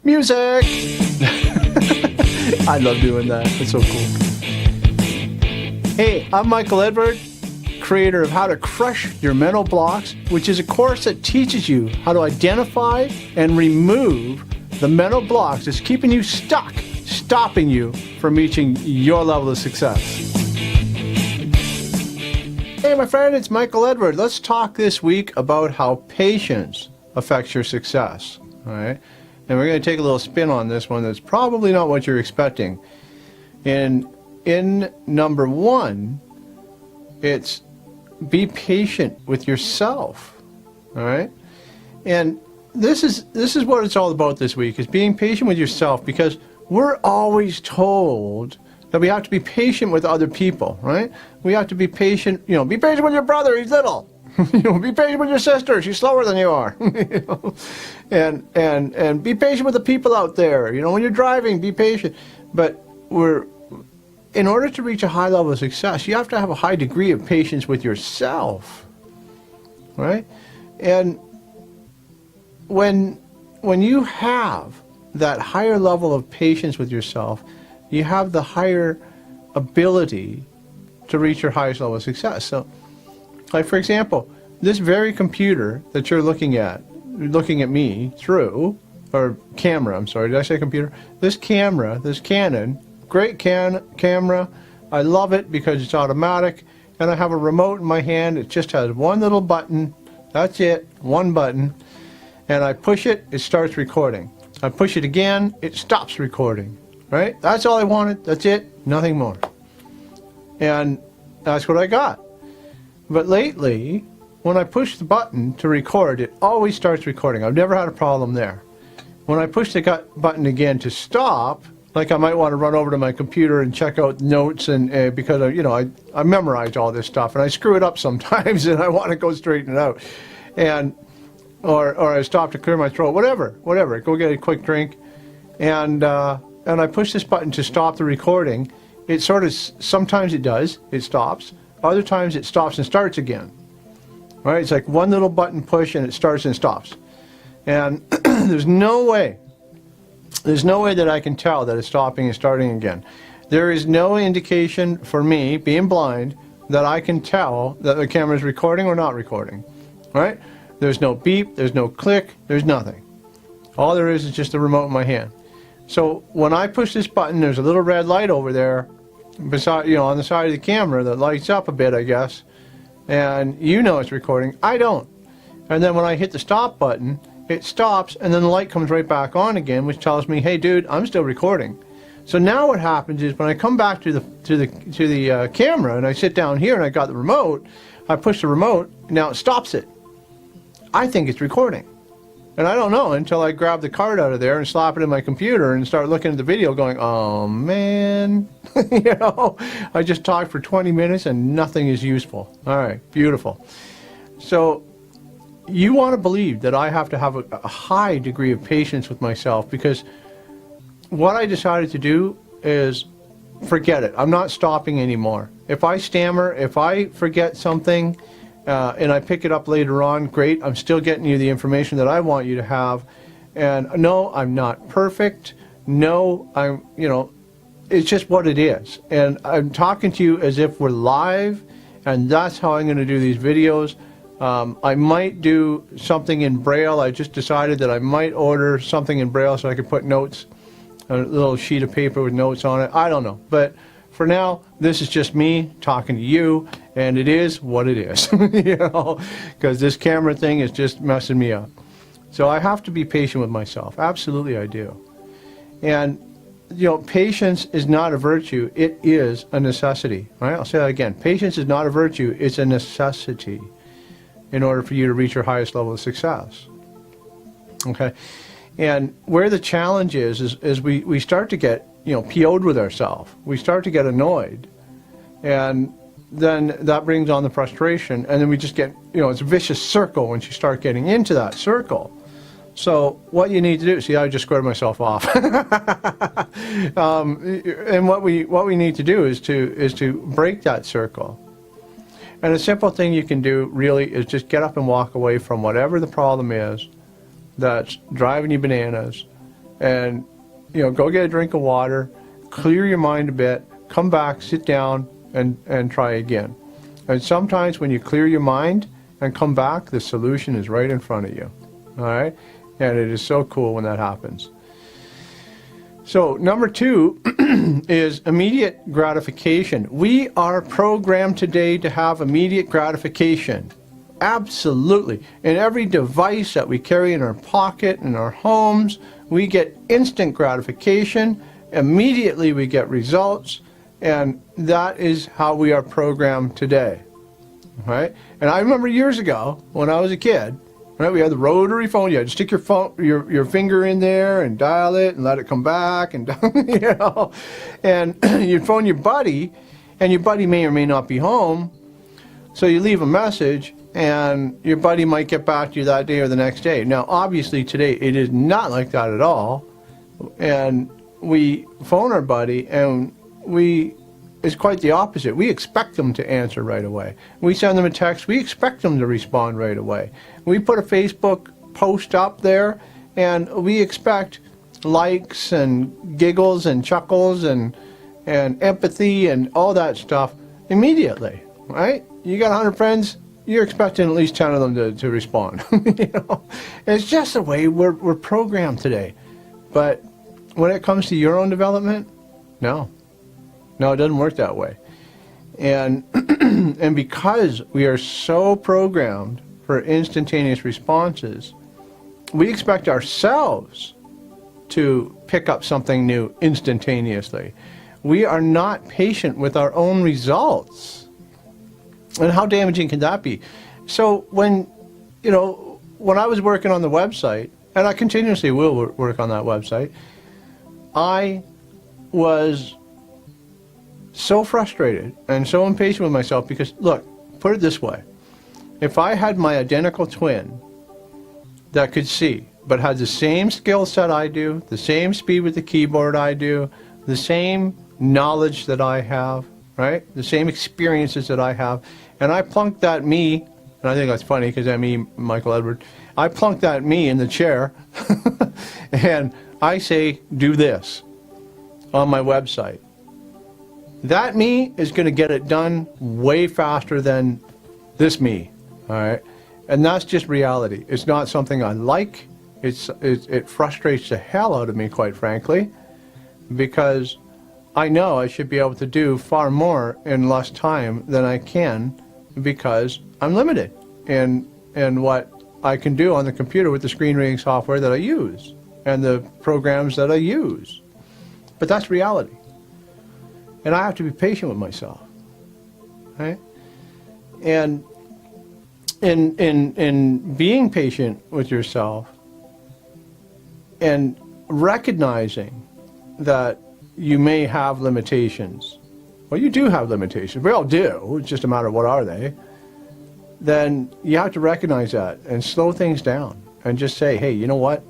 Music! I love doing that. It's so cool. Hey, I'm Michael Edward, creator of How to Crush Your Mental Blocks, which is a course that teaches you how to identify and remove the mental blocks that's keeping you stuck, stopping you from reaching your level of success. Hey, my friend, it's Michael Edward. Let's talk this week about how patience affects your success. All right? And we're going to take a little spin on this one that's probably not what you're expecting. And in number one, it's be patient with yourself. All right? And this is what it's all about this week, is being patient with yourself, because we're always told that we have to be patient with other people, right? We have to be patient, be patient with your brother, he's little. Be patient with your sister, she's slower than you are. And be patient with the people out there. When you're driving, be patient. But in order to reach a high level of success, you have to have a high degree of patience with yourself, right? And when you have that higher level of patience with yourself, you have the higher ability to reach your highest level of success. So, like for example, this very computer that you're looking at me through, or camera, I'm sorry, did I say computer? This camera, this Canon, great camera, I love it because it's automatic, and I have a remote in my hand. It just has one little button, that's it, one button, and I push it, it starts recording. I push it again, it stops recording, right? That's all I wanted, that's it, nothing more. And that's what I got. But lately, when I push the button to record, it always starts recording. I've never had a problem there. When I push the button again to stop, like I might want to run over to my computer and check out notes, and because I memorize all this stuff, and I screw it up sometimes, and I want to go straighten it out, or I stop to clear my throat, whatever, go get a quick drink, and I push this button to stop the recording. It sometimes it does, it stops. Other times it stops and starts again. Right? It's like one little button push and it starts and stops. And there's no way that I can tell that it's stopping and starting again. There is no indication for me, being blind, that I can tell that the camera is recording or not recording. Right? There's no beep, there's no click, there's nothing. All there is just the remote in my hand. So when I push this button, there's a little red light over there beside, on the side of the camera that lights up a bit, I guess, and it's recording. I don't. And then when I hit the stop button, it stops, and then the light comes right back on again, which tells me, hey dude, I'm still recording. So now what happens is when I come back to the camera and I sit down here and I got the remote, I push the remote, now it stops it. I think it's recording. And I don't know until I grab the card out of there and slap it in my computer and start looking at the video going, oh man, I just talked for 20 minutes and nothing is useful. All right, beautiful. So you want to believe that I have to have a high degree of patience with myself, because what I decided to do is forget it. I'm not stopping anymore. If I stammer, if I forget something, and I pick it up later on, great, I'm still getting you the information that I want you to have. And no, I'm not perfect. No, it's just what it is. And I'm talking to you as if we're live, and that's how I'm going to do these videos. I might do something in Braille. I just decided that I might order something in Braille so I could put notes, a little sheet of paper with notes on it. I don't know. But for now, this is just me talking to you, and it is what it is, because this camera thing is just messing me up. So I have to be patient with myself. Absolutely I do. And, patience is not a virtue. It is a necessity. Right? I'll say that again. Patience is not a virtue. It's a necessity in order for you to reach your highest level of success. Okay? And where the challenge is we start to get PO'd with ourselves. We start to get annoyed, and then that brings on the frustration, and then we just get, it's a vicious circle once you start getting into that circle. So what you need to do, see, I just squared myself off. And what we need to do is to break that circle. And a simple thing you can do really is just get up and walk away from whatever the problem is that's driving you bananas, and go get a drink of water, clear your mind a bit, come back, sit down, and try again. And sometimes when you clear your mind and come back, the solution is right in front of you. All right? And it is so cool when that happens. So number 2 is immediate gratification. We are programmed today to have immediate gratification. Absolutely. In every device that we carry in our pocket, in our homes, we get instant gratification. Immediately we get results. And that is how we are programmed today. Right? And I remember years ago when I was a kid, right, we had the rotary phone. You had to stick your phone, your finger in there and dial it and let it come back, and and you'd phone your buddy, and your buddy may or may not be home, so you leave a message, and your buddy might get back to you that day or the next day. Now, obviously, today it is not like that at all, and we phone our buddy, and it's quite the opposite. We expect them to answer right away. We send them a text. We expect them to respond right away. We put a Facebook post up there, and we expect likes and giggles and chuckles and empathy and all that stuff immediately, right? You got 100 friends, you're expecting at least 10 of them to respond. It's just the way we're programmed today. But when it comes to your own development, no, it doesn't work that way. And and because we are so programmed for instantaneous responses, we expect ourselves to pick up something new instantaneously. We are not patient with our own results. And how damaging can that be? So when I was working on the website, and I continuously will work on that website, I was so frustrated and so impatient with myself because, look, put it this way. If I had my identical twin that could see, but had the same skill set I do, the same speed with the keyboard I do, the same knowledge that I have, right? The same experiences that I have, and I plunked that me, and I think that's funny because I'm me, Michael Edward, I plunked that me in the chair, and I say, do this on my website. That me is going to get it done way faster than this me, all right? And that's just reality. It's not something I like. It frustrates the hell out of me, quite frankly, because I know I should be able to do far more in less time than I can because I'm limited in what I can do on the computer with the screen reading software that I use and the programs that I use. But that's reality. And I have to be patient with myself, right? And in being patient with yourself and recognizing that you may have limitations, well, you do have limitations. We all do. It's just a matter of what are they. Then you have to recognize that and slow things down and just say, hey, you know what?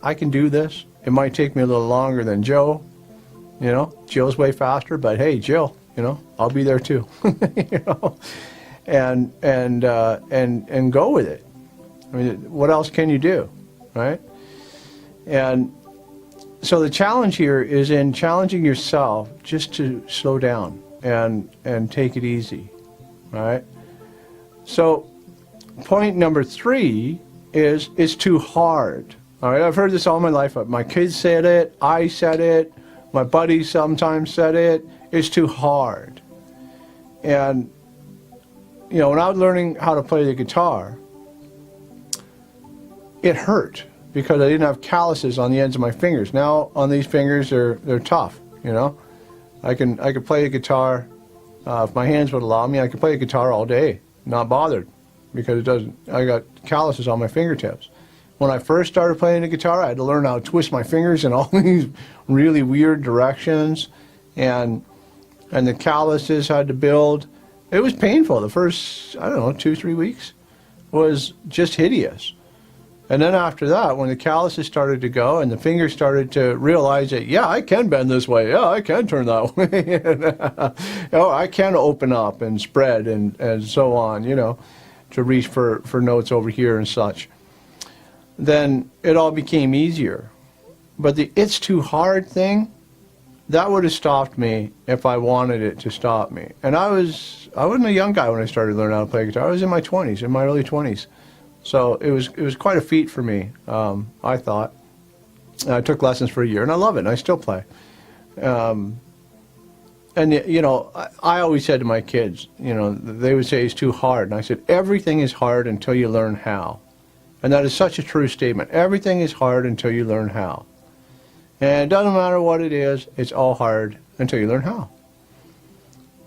I can do this. It might take me a little longer than Joe. Jill's way faster, but hey, Jill, I'll be there too. And go with it. I mean, what else can you do, right? And so the challenge here is in challenging yourself just to slow down and take it easy, right? So point number 3 is it's too hard. All right, I've heard this all my life. My kids said it, I said it, my buddies sometimes said it. It's too hard. And when I was learning how to play the guitar, it hurt because I didn't have calluses on the ends of my fingers. Now on these fingers they're tough. I could play the guitar if my hands would allow me. I could play the guitar all day, not bothered, because I got calluses on my fingertips. When I first started playing the guitar, I had to learn how to twist my fingers in all these really weird directions, and the calluses had to build. It was painful. The first, 2-3 weeks was just hideous. And then after that, when the calluses started to go and the fingers started to realize that, yeah, I can bend this way. Yeah, I can turn that way. I can open up and spread and so on, to reach for notes over here and such. Then it all became easier. But the "it's too hard" thing, that would have stopped me if I wanted it to stop me. And I wasn't a young guy when I started learning how to play guitar. I was in my 20s, in my early 20s. So it was quite a feat for me, I thought. I took lessons for a year, and I love it, and I still play. And, you know, I always said to my kids, you know, they would say it's too hard. And I said, everything is hard until you learn how. And that is such a true statement. Everything is hard until you learn how. And it doesn't matter what it is, it's all hard until you learn how.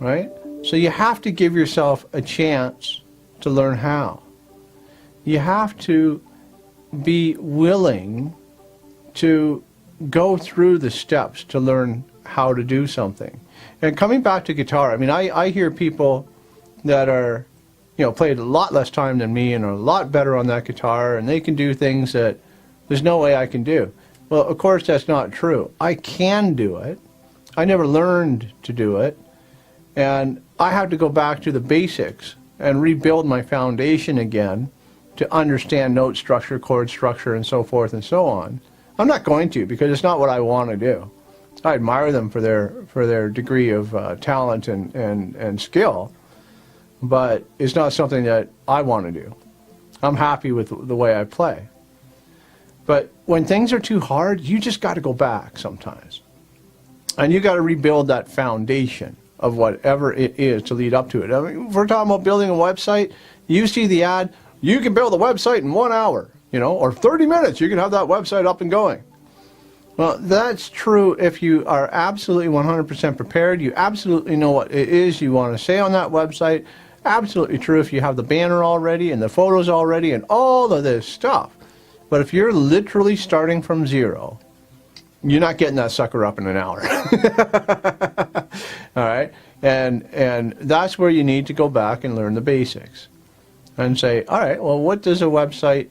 Right? So you have to give yourself a chance to learn how. You have to be willing to go through the steps to learn how to do something. And coming back to guitar, I mean, I hear people that are, you know, played a lot less time than me and are a lot better on that guitar, and they can do things that there's no way I can do. Well, of course, that's not true. I can do it. I never learned to do it. And I have to go back to the basics and rebuild my foundation again to understand note structure, chord structure, and so forth and so on. I'm not going to, because it's not what I want to do. I admire them for their degree of talent and skill, but it's not something that I want to do. I'm happy with the way I play. But when things are too hard, you just got to go back sometimes. And you got to rebuild that foundation of whatever it is to lead up to it. I mean, if we're talking about building a website, you see the ad, you can build a website in 1 hour, you know, or 30 minutes, you can have that website up and going. Well, that's true if you are absolutely 100% prepared, you absolutely know what it is you want to say on that website. Absolutely true if you have the banner already and the photos already and all of this stuff. But if you're literally starting from zero, you're not getting that sucker up in an hour. All right? And that's where you need to go back and learn the basics. And say, all right, well, what does a website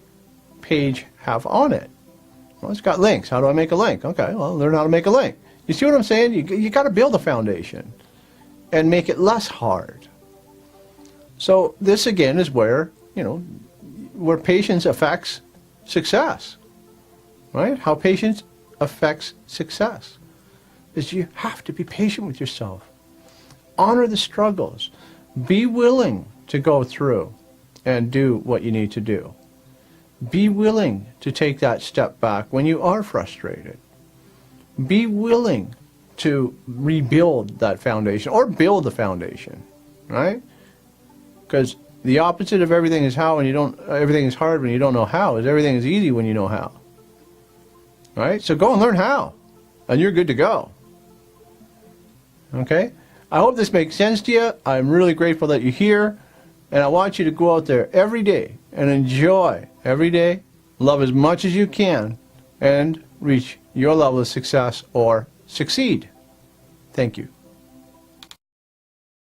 page have on it? Well, it's got links. How do I make a link? Okay, well, learn how to make a link. You see what I'm saying? You got to build a foundation and make it less hard. So this, again, is where, you know, where patience affects success, right? How patience affects success is you have to be patient with yourself. Honor the struggles. Be willing to go through and do what you need to do. Be willing to take that step back when you are frustrated. Be willing to rebuild that foundation or build the foundation, right? Because the opposite of everything is how, and everything is hard when you don't know how, is everything is easy when you know how. Right? So go and learn how, and you're good to go. Okay? I hope this makes sense to you. I'm really grateful that you're here, and I want you to go out there every day and enjoy every day, love as much as you can, and reach your level of success or succeed. Thank you.